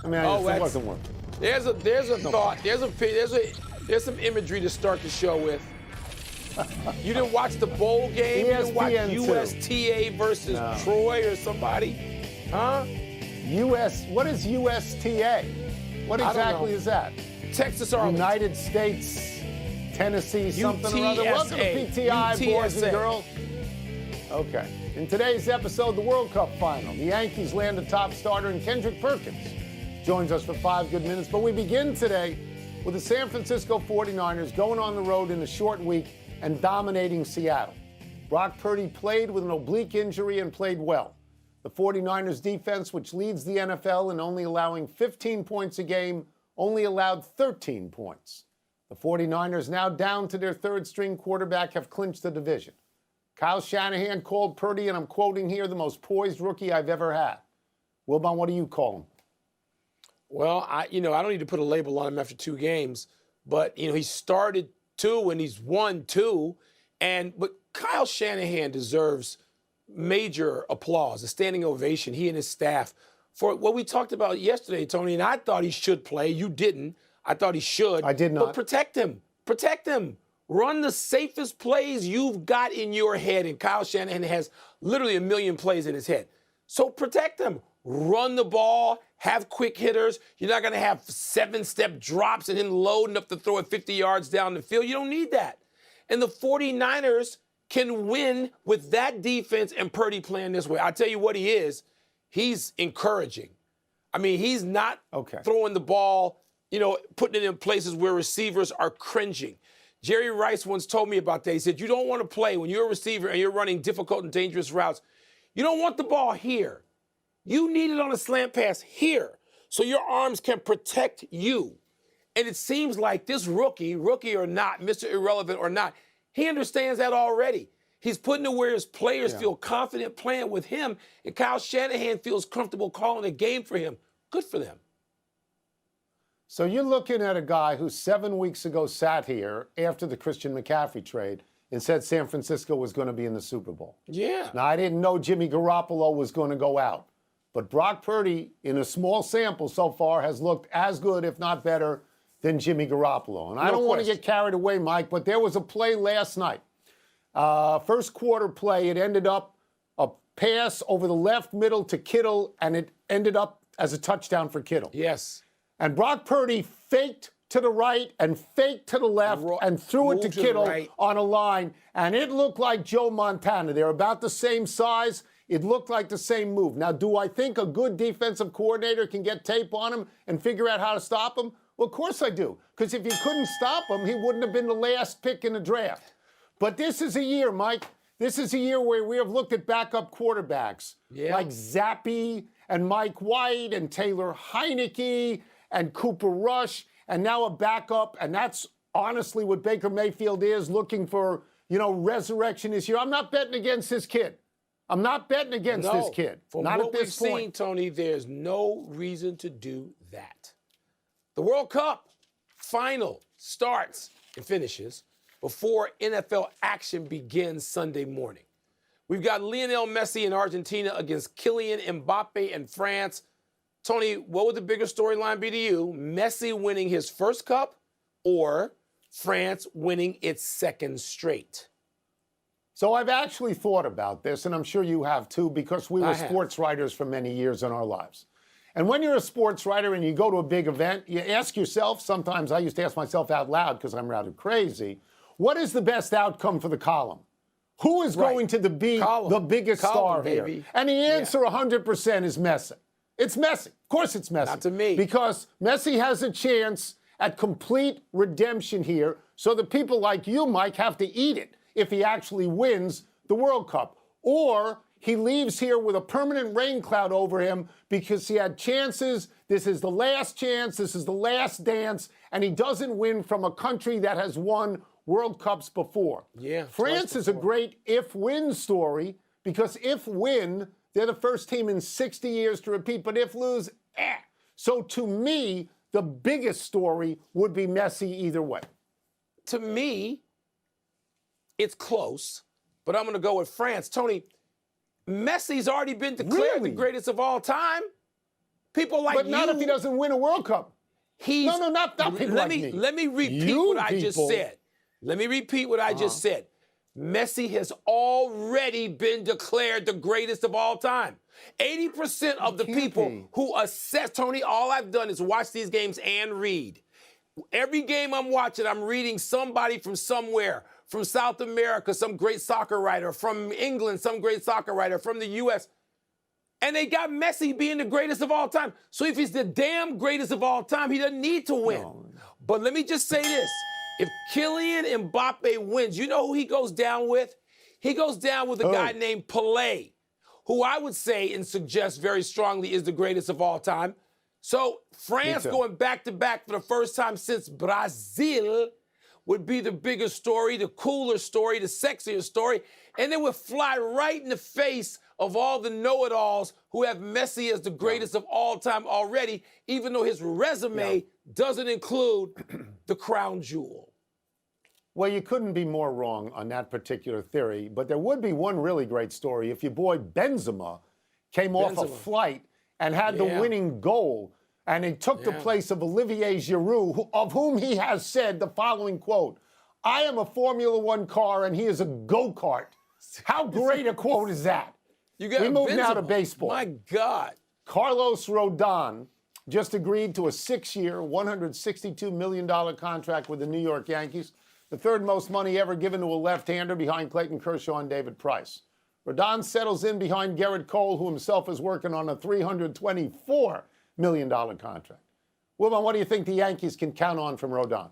I mean, it wasn't working. There's a thought. There's some imagery to start the show with. You didn't watch the bowl game? You didn't watch USTA versus Troy or somebody? Huh? What is USTA? What exactly is that? Texas Arlington. United States, Tennessee, something or other. Welcome to PTI, boys and girls. Okay. In today's episode, the World Cup final. The Yankees land a top starter, and Kendrick Perkins joins us for 5 good minutes. But we begin today with the San Francisco 49ers going on the road in a short week and dominating Seattle. Brock Purdy played with an oblique injury and played well. The 49ers defense, which leads the NFL in only allowing 15 points a game, only allowed 13 points. The 49ers, now down to their third-string quarterback, have clinched the division. Kyle Shanahan called Purdy, and I'm quoting here, the most poised rookie I've ever had. Wilbon, what do you call him? Well, I don't need to put a label on him after 2 games, but, he started 2 and he's won 2. But Kyle Shanahan deserves major applause, a standing ovation, he and his staff, for what we talked about yesterday, Tony, and I thought he should play. You didn't. I thought he should. I did not. But protect him. Protect him. Run the safest plays you've got in your head, and Kyle Shanahan has literally a million plays in his head. So protect him. Run the ball, have quick hitters. You're not going to have 7-step drops and him loading up to throw it 50 yards down the field. You don't need that. And the 49ers can win with that defense and Purdy playing this way. I'll tell you what he is. He's encouraging. I mean, he's not throwing the ball, putting it in places where receivers are cringing. Jerry Rice once told me about that. He said, you don't want to play when you're a receiver and you're running difficult and dangerous routes. You don't want the ball here. You need it on a slant pass here so your arms can protect you. And it seems like this rookie or not, Mr. Irrelevant or not, he understands that already. He's putting it where his players feel confident playing with him, and Kyle Shanahan feels comfortable calling a game for him. Good for them. So you're looking at a guy who 7 weeks ago sat here after the Christian McCaffrey trade and said San Francisco was going to be in the Super Bowl. Yeah. Now, I didn't know Jimmy Garoppolo was going to go out. But Brock Purdy, in a small sample so far, has looked as good, if not better, than Jimmy Garoppolo. And I don't want to get carried away, Mike, but there was a play last night. First quarter play, it ended up a pass over the left middle to Kittle, and it ended up as a touchdown for Kittle. Yes. And Brock Purdy faked to the right and faked to the left and threw it to Kittle on a line, and it looked like Joe Montana. They're about the same size. It looked like the same move. Now, do I think a good defensive coordinator can get tape on him and figure out how to stop him? Well, of course I do, because if you couldn't stop him, he wouldn't have been the last pick in the draft. But this is a year, Mike. This is a year where we have looked at backup quarterbacks like Zappi and Mike White and Taylor Heineke and Cooper Rush, and now a backup, and that's honestly what Baker Mayfield is, looking for, resurrection this year. I'm not betting against this kid. I'm not betting against this kid. Not at this point. From what we've seen, Tony, there's no reason to do that. The World Cup final starts and finishes before NFL action begins Sunday morning. We've got Lionel Messi in Argentina against Kylian Mbappe in France. Tony, what would the bigger storyline be to you? Messi winning his first cup or France winning its second straight? So I've actually thought about this, and I'm sure you have too, because we were sports writers for many years in our lives. And when you're a sports writer and you go to a big event, you ask yourself, sometimes I used to ask myself out loud because I'm rather crazy, what is the best outcome for the column? Who is going to be the biggest star here? And the answer 100% is Messi. It's Messi. Of course it's Messi. Not to me. Because Messi has a chance at complete redemption here, so that people like you, Mike, have to eat it if he actually wins the World Cup. Or he leaves here with a permanent rain cloud over him because he had chances. This is the last chance. This is the last dance. And he doesn't win from a country that has won World Cups before. Yeah, France is a great if-win story because if win, they're the first team in 60 years to repeat. But if lose, So to me, the biggest story would be Messi either way. To me, it's close, but I'm going to go with France. Tony, Messi's already been declared the greatest of all time. People like you. But not if he doesn't win a World Cup. No, not people like me. Let me repeat what I just said. Let me repeat what I just said. Messi has already been declared the greatest of all time. 80% of the people who assess, Tony, all I've done is watch these games and read. Every game I'm watching, I'm reading somebody from somewhere, from South America, some great soccer writer, from England, some great soccer writer, from the U.S., and they got Messi being the greatest of all time. So if he's the damn greatest of all time, he doesn't need to win. No. But let me just say this. If Kylian Mbappe wins, you know who he goes down with? He goes down with a guy named Pelé, who I would say and suggest very strongly is the greatest of all time. So France going back-to-back for the first time since Brazil would be the bigger story, the cooler story, the sexier story, and they would fly right in the face of all the know-it-alls who have Messi as the greatest of all time already, even though his resume doesn't include the crown jewel. Well, you couldn't be more wrong on that particular theory, but there would be one really great story if your boy Benzema came off a flight and had the winning goal, and he took the place of Olivier Giroud, of whom he has said the following quote, "I am a Formula One car and he is a go-kart." How great a quote is that? We move now to baseball. My God. Carlos Rodon just agreed to a 6-year, $162 million contract with the New York Yankees, the third most money ever given to a left-hander behind Clayton Kershaw and David Price. Rodon settles in behind Garrett Cole, who himself is working on a $324 million contract. Wilbon, what do you think the Yankees can count on from Rodon?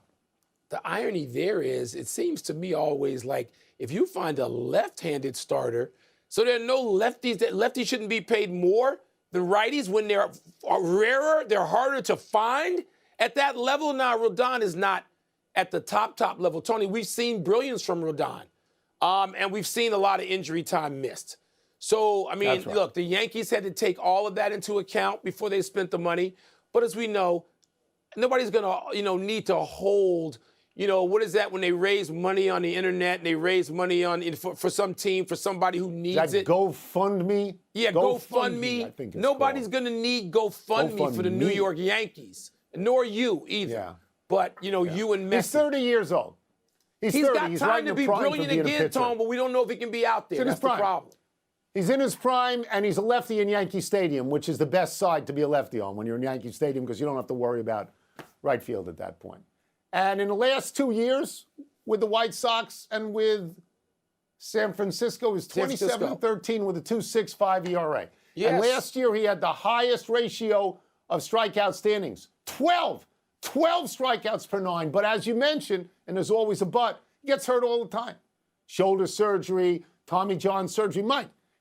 The irony there is, it seems to me always like if you find a left-handed starter, so there are no lefties, that lefties shouldn't be paid more than righties when they're rarer, they're harder to find at that level. Now, Rodon is not at the top level. Tony, we've seen brilliance from Rodon, and we've seen a lot of injury time missed. So, I mean, look, the Yankees had to take all of that into account before they spent the money. But as we know, nobody's going to, need to hold, what is that when they raise money on the internet and they raise money for some team, for somebody who needs it? GoFundMe? Yeah, GoFundMe. Nobody's going to need GoFundMe for the New York Yankees, nor you either. Yeah. But, you and Messi. He's 30 years old. He's 30. Got time to be brilliant again, Tom, but we don't know if he can be out there. That's the problem. He's in his prime, and he's a lefty in Yankee Stadium, which is the best side to be a lefty on when you're in Yankee Stadium because you don't have to worry about right field at that point. And in the last 2 years with the White Sox and with San Francisco, he's 27-13 with a 2.65 ERA. Yes. And last year he had the highest ratio of strikeout standings, 12 strikeouts per 9. But as you mentioned, and there's always a but, he gets hurt all the time. Shoulder surgery, Tommy John surgery.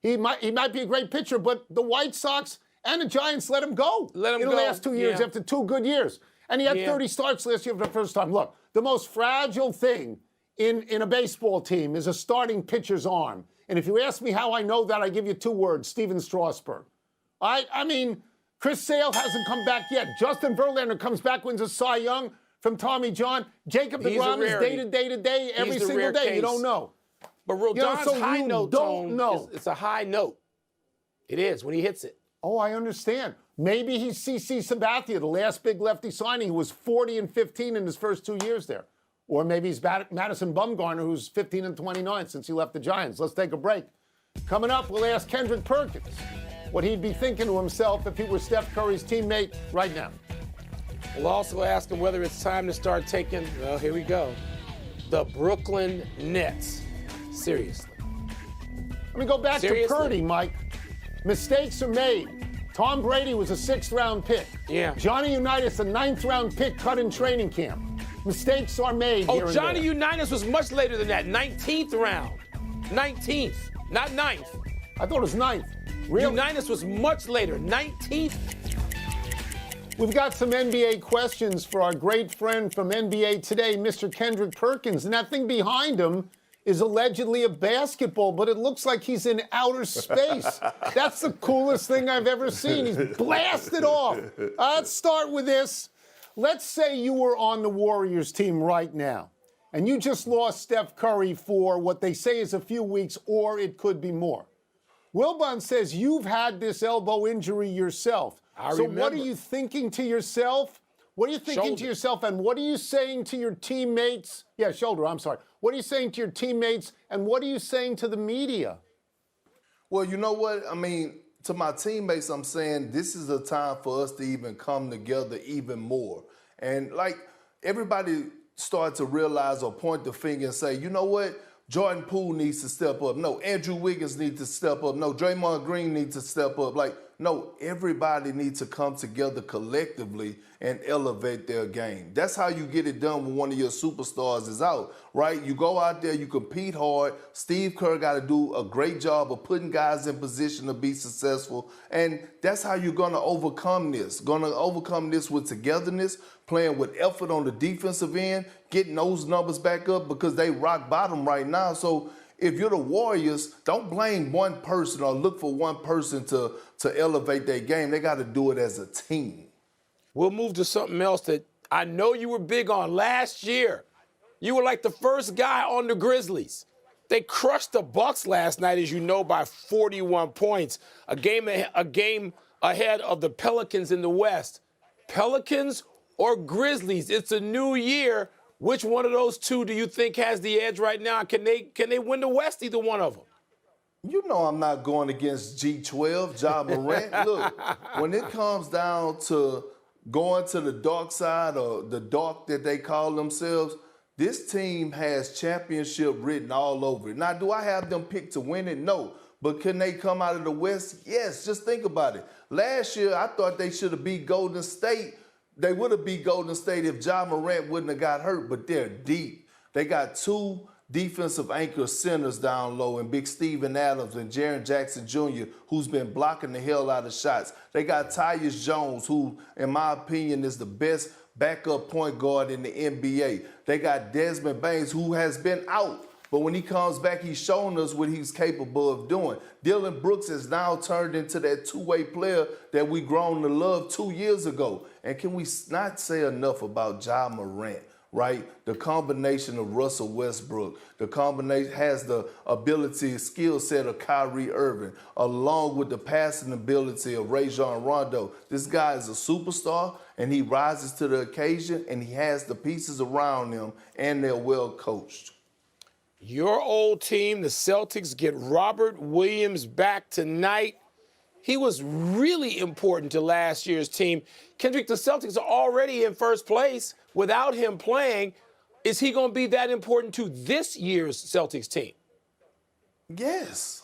He might be a great pitcher, but the White Sox and the Giants let him go in the last 2 years after 2 good years. And he had 30 starts last year for the first time. Look, the most fragile thing in a baseball team is a starting pitcher's arm. And if you ask me how I know that, I give you 2 words, Steven Strasburg. I mean, Chris Sale hasn't come back yet. Justin Verlander comes back, wins a Cy Young from Tommy John. Jacob deGrom is day to day, every single day. Case. You don't know. But Rodon's high note tone, it's a high note. It is when he hits it. Oh, I understand. Maybe he's CC Sabathia, the last big lefty signing, who was 40-15 in his first 2 years there. Or maybe he's Madison Bumgarner, who's 15-29 since he left the Giants. Let's take a break. Coming up, we'll ask Kendrick Perkins what he'd be thinking to himself if he were Steph Curry's teammate right now. We'll also ask him whether it's time to start taking, well, here we go, the Brooklyn Nets seriously. Let me go back to Purdy, Mike. Mistakes are made. Tom Brady was a 6th-round pick. Yeah. Johnny Unitas, a 9th-round pick cut in training camp. Mistakes are made here and Johnny there. Unitas was much later than that, 19th round. 19th, not 9th. I thought it was 9th. Really? Unitas was much later, 19th. We've got some NBA questions for our great friend from NBA Today, Mr. Kendrick Perkins. And that thing behind him is allegedly a basketball, but it looks like he's in outer space. That's the coolest thing I've ever seen. He's blasted off. Let's start with this. Let's say you were on the Warriors team right now, and you just lost Steph Curry for what they say is a few weeks, or it could be more. Wilbon says you've had this elbow injury yourself. So what are you thinking to yourself? What are you thinking to yourself, and what are you saying to your teammates? Yeah, shoulder, I'm sorry. What are you saying to your teammates, and what are you saying to the media? Well, you know what? I mean, to my teammates, I'm saying this is a time for us to even come together even more. And like everybody start to realize or point the finger and say, you know what? Jordan Poole needs to step up. No, Andrew Wiggins needs to step up. No, Draymond Green needs to step up. Like, no, everybody needs to come together collectively and elevate their game. That's how you get it done when one of your superstars is out, right? You go out there, you compete hard. Steve Kerr got to do a great job of putting guys in position to be successful. And that's how you're going to overcome this. Going to overcome this with togetherness, playing with effort on the defensive end, getting those numbers back up because they rock bottom right now. So if you're the Warriors, don't blame one person or look for one person to elevate their game. They got to do it as a team. We'll move to something else that I know you were big on last year. You were like the first guy on the Grizzlies. They crushed the Bucks last night, as you know, by 41 points, a game ahead of the Pelicans in the West. Pelicans or Grizzlies? It's a new year. Which one of those two do you think has the edge right now? Can they win the West, either one of them? You know I'm not going against G12, Ja Morant. Look, when it comes down to going to the dark side, or the dark that they call themselves, this team has championship written all over it. Now, do I have them picked to win it? No. But can they come out of the West? Yes. Just think about it. Last year, I thought they should have beat Golden State. They would have beat Golden State if Ja Morant wouldn't have got hurt, but they're deep. They got two defensive anchor centers down low, and Big Steven Adams and Jaren Jackson Jr., who's been blocking the hell out of shots. They got Tyus Jones, who, in my opinion, is the best backup point guard in the NBA. They got Desmond Baines, who has been out, but when he comes back, he's shown us what he's capable of doing. Dillon Brooks has now turned into that two-way player that we grown to love 2 years ago. And can we not say enough about Ja Morant? Right? The combination of Russell Westbrook, the combination has the ability, skill set of Kyrie Irving, along with the passing ability of Rajon Rondo. This guy is a superstar, and he rises to the occasion, and he has the pieces around him, and they're well coached. Your old team, the Celtics, get Robert Williams back tonight. He was really important to last year's team. Kendrick, the Celtics are already in first place without him playing. Is he going to be that important to this year's Celtics team? Yes.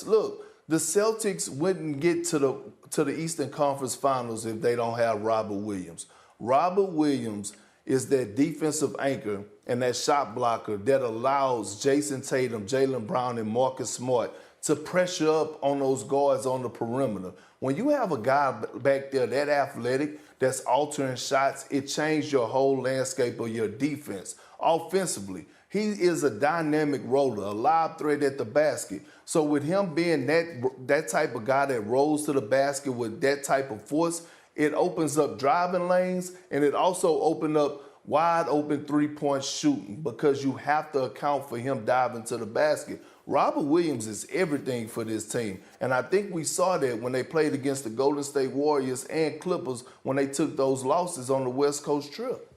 Look, the Celtics wouldn't get to the Eastern Conference Finals if they don't have Robert Williams. Robert Williams is that defensive anchor and that shot blocker that allows Jason Tatum, Jaylen Brown, and Marcus Smart to pressure up on those guards on the perimeter. When you have a guy back there that athletic, that's altering shots, it changed your whole landscape of your defense. Offensively, he is a dynamic roller, a live threat at the basket. So with him being that type of guy that rolls to the basket with that type of force, it opens up driving lanes, and it also opens up wide open three-point shooting, because you have to account for him diving to the basket. Robert Williams is everything for this team, and I think we saw that when they played against the Golden State Warriors and Clippers when they took those losses on the West Coast trip.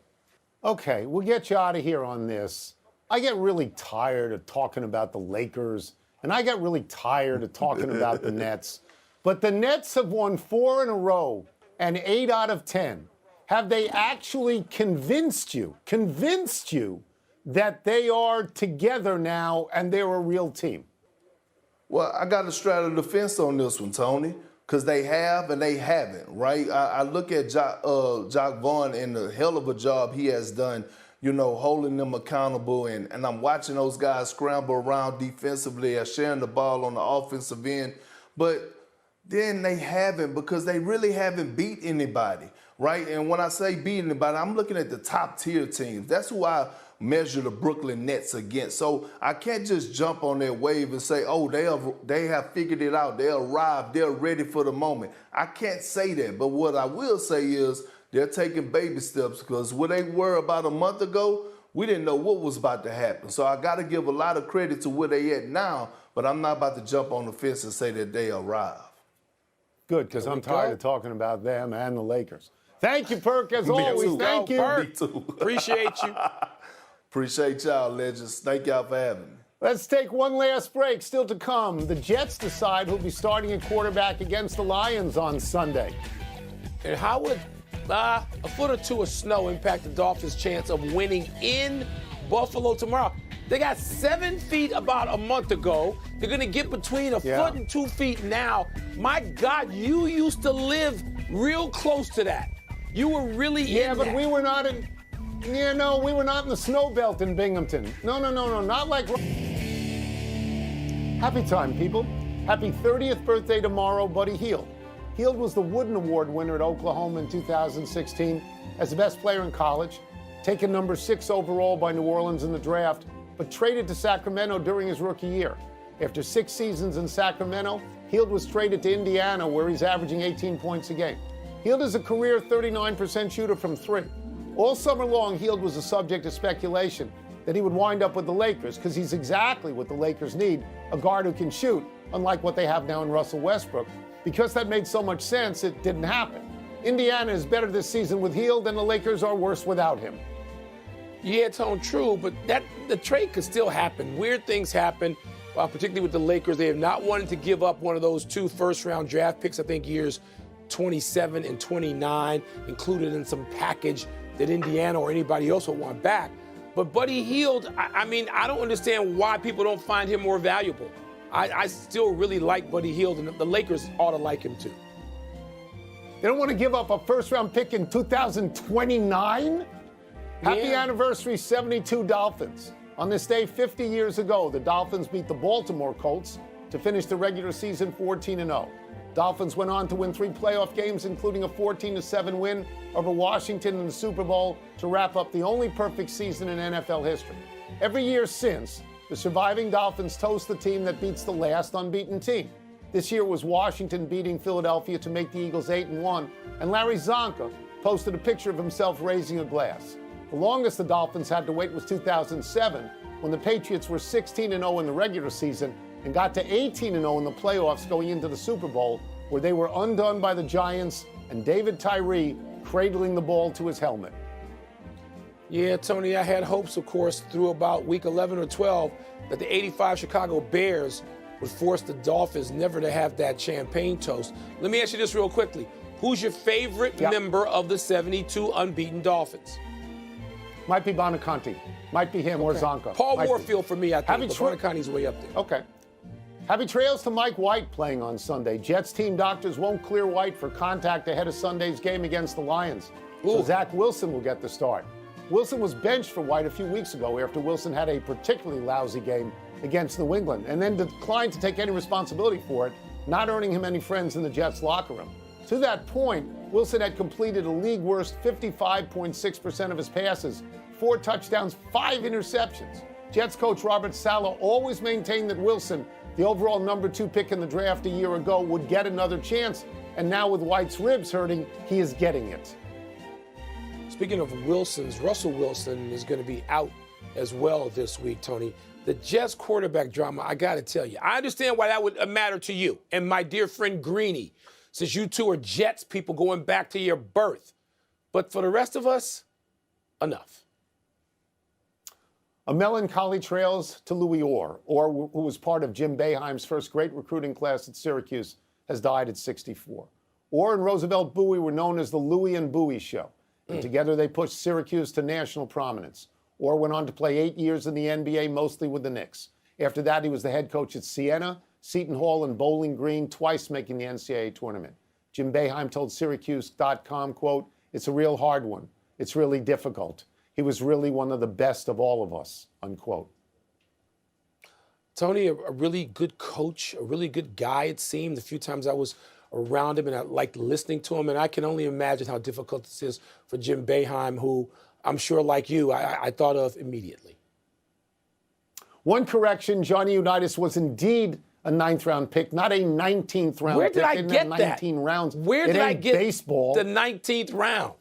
Okay, we'll get you out of here on this. I get really tired of talking about the Lakers, and I get really tired of talking about the Nets. But the Nets have won 4 in a row and 8 out of 10. Have they actually convinced you that they are together now and they're a real team? Well, I got to straddle the fence on this one, Tony, because they have and they haven't, right? I look at Jock Vaughn and the hell of a job he has done, you know, holding them accountable. And I'm watching those guys scramble around defensively and sharing the ball on the offensive end. But then they haven't, because they really haven't beat anybody, right? And when I say beat anybody, I'm looking at the top tier teams. That's who I measure the Brooklyn Nets against. So I can't just jump on their wave and say, oh, they have figured it out. They arrived. They're ready for the moment. I can't say that. But what I will say is they're taking baby steps, because where they were about a month ago we didn't know what was about to happen. So I got to give a lot of credit to where they at now, but I'm not about to jump on the fence and say that they arrived. Good, because I'm tired of talking about them and the Lakers. Thank you, Perk, as always. Thank you. Me too. Appreciate you. Appreciate y'all, legends. Thank y'all for having me. Let's take one last break. Still to come, the Jets decide who'll be starting at quarterback against the Lions on Sunday. And how would a foot or two of snow impact the Dolphins' chance of winning in Buffalo tomorrow? They got 7 feet about a month ago. They're going to get between a foot and 2 feet now. My God, you used to live real close to that. You were really in but that. we were not in. Yeah, no, we were not in the snow belt in Binghamton. No, not like. Happy time, people. Happy 30th birthday tomorrow, Buddy Hield. Hield was the Wooden Award winner at Oklahoma in 2016 as the best player in college, taken number 6 overall by New Orleans in the draft, but traded to Sacramento during his rookie year. After 6 seasons in Sacramento, Hield was traded to Indiana, where he's averaging 18 points a game. Hield is a career 39% shooter from 3. All summer long, Hield was a subject of speculation that he would wind up with the Lakers because he's exactly what the Lakers need, a guard who can shoot, unlike what they have now in Russell Westbrook. Because that made so much sense, it didn't happen. Indiana is better this season with Hield, and the Lakers are worse without him. Yeah, Tone, true, but the trade could still happen. Weird things happen, particularly with the Lakers. They have not wanted to give up one of those 2 first-round draft picks, I think years 27 and 29, included in some package that Indiana or anybody else will want back. But Buddy Hield, I mean, I don't understand why people don't find him more valuable. I still really like Buddy Hield, and the Lakers ought to like him too. They don't want to give up a first-round pick in 2029? Happy anniversary, 72 Dolphins. On this day 50 years ago, the Dolphins beat the Baltimore Colts to finish the regular season 14-0. Dolphins went on to win 3 playoff games, including a 14-7 win over Washington in the Super Bowl to wrap up the only perfect season in NFL history. Every year since, the surviving Dolphins toast the team that beats the last unbeaten team. This year was Washington beating Philadelphia to make the Eagles 8-1, and Larry Zonka posted a picture of himself raising a glass. The longest the Dolphins had to wait was 2007, when the Patriots were 16-0 in the regular season and got to 18-0 in the playoffs going into the Super Bowl, where they were undone by the Giants and David Tyree cradling the ball to his helmet. Yeah, Tony, I had hopes, of course, through about week 11 or 12 that the 85 Chicago Bears would force the Dolphins never to have that champagne toast. Let me ask you this real quickly. Who's your favorite member of the 72 unbeaten Dolphins? Might be Bonaconte. Might be him or Zonka. Paul Might Warfield for me, I think, but Bonaconte's way up there. Okay. Happy trails to Mike White playing on Sunday. Jets team doctors won't clear White for contact ahead of Sunday's game against the Lions. So Zach Wilson will get the start. Wilson was benched for White a few weeks ago after Wilson had a particularly lousy game against New England and then declined to take any responsibility for it, not earning him any friends in the Jets locker room. To that point, Wilson had completed a league-worst 55.6% of his passes, 4 touchdowns, 5 interceptions. Jets coach Robert Saleh always maintained that Wilson, the overall number 2 pick in the draft a year ago, would get another chance, and now with White's ribs hurting, he is getting it. Speaking of Wilson's, Russell Wilson is going to be out as well this week, Tony. The Jets quarterback drama, I got to tell you, I understand why that would matter to you and my dear friend Greeny, since you two are Jets people going back to your birth. But for the rest of us, enough. A melancholy trails to Louis Orr, who was part of Jim Boeheim's first great recruiting class at Syracuse, has died at 64. Orr and Roosevelt Bowie were known as the Louis and Bowie Show, and together they pushed Syracuse to national prominence. Orr went on to play 8 years in the NBA, mostly with the Knicks. After that, he was the head coach at Siena, Seton Hall, and Bowling Green, twice making the NCAA tournament. Jim Boeheim told Syracuse.com, quote, "It's a real hard one. It's really difficult. He was really one of the best of all of us," unquote. Tony, a really good coach, a really good guy, it seemed. The few times I was around him and I liked listening to him, and I can only imagine how difficult this is for Jim Boeheim, who I'm sure, like you, I thought of immediately. One correction, Johnny Unitas was indeed a 9th-round pick, not a 19th-round pick. Where did I get 19 that? rounds. Where did I get baseball. the 19th round?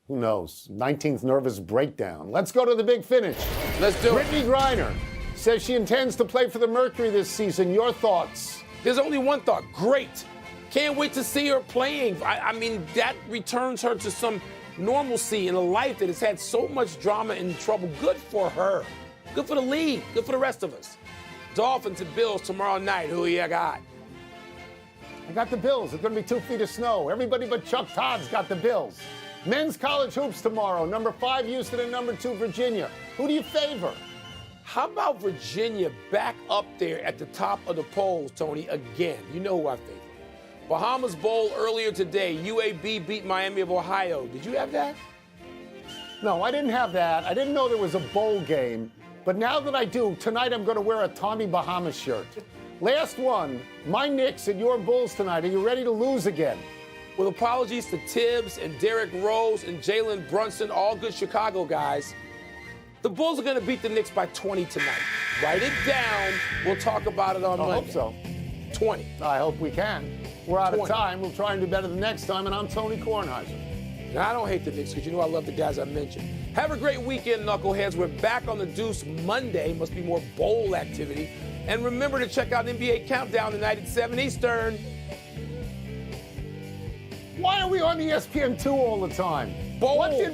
Who knows? 19th nervous breakdown. Let's go to the big finish. Let's do it. Brittany Griner says she intends to play for the Mercury this season. Your thoughts? There's only one thought. Great. Can't wait to see her playing. I mean, that returns her to some normalcy in a life that has had so much drama and trouble. Good for her. Good for the league. Good for the rest of us. Dolphins and Bills tomorrow night. Who you got? I got the Bills. It's going to be 2 feet of snow. Everybody but Chuck Todd's got the Bills. Men's college hoops tomorrow. Number 5, Houston, and number 2, Virginia. Who do you favor? How about Virginia back up there at the top of the polls, Tony, again? You know who I favor. Bahamas Bowl earlier today. UAB beat Miami of Ohio. Did you have that? No, I didn't have that. I didn't know there was a bowl game. But now that I do, tonight I'm going to wear a Tommy Bahamas shirt. Last one, my Knicks and your Bulls tonight. Are you ready to lose again? With apologies to Tibbs and Derrick Rose and Jalen Brunson, all good Chicago guys, the Bulls are going to beat the Knicks by 20 tonight. Write it down. We'll talk about it on Monday. I hope so. 20. I hope we can. We're out 20. of time. We'll try and do better the next time. And I'm Tony Kornheiser. Now, I don't hate the Knicks because you know I love the guys I mentioned. Have a great weekend, Knuckleheads. We're back on the Deuce Monday. Must be more bowl activity. And remember to check out NBA Countdown tonight at 7 Eastern. Why are we on ESPN2 all the time? Bowl. What did